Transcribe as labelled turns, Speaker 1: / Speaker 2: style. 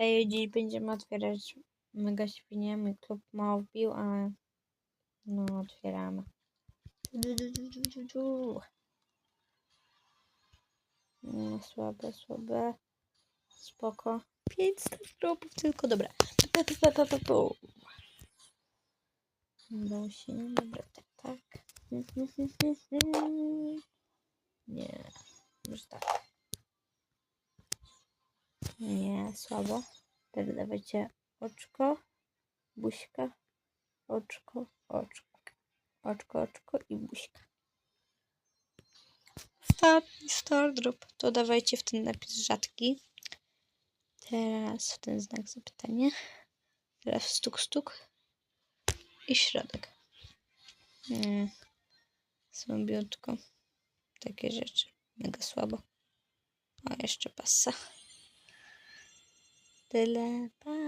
Speaker 1: Ej, dziś będziemy otwierać Mega Świnie. Mój klub mało wbił, ale no otwieramy. No, słabe. Spoko. 500 dropów tylko, dobra. Udało się, dobra, tak. Nie, może tak. Nie, słabo. Teraz dawajcie oczko, buźka, oczko i buźka. Star drop. To dawajcie w ten napis rzadki. Teraz w ten znak zapytania. Teraz stuk i środek. Słabiutko. Takie rzeczy. Mega słabo. O, jeszcze passa. Tyle. Pa.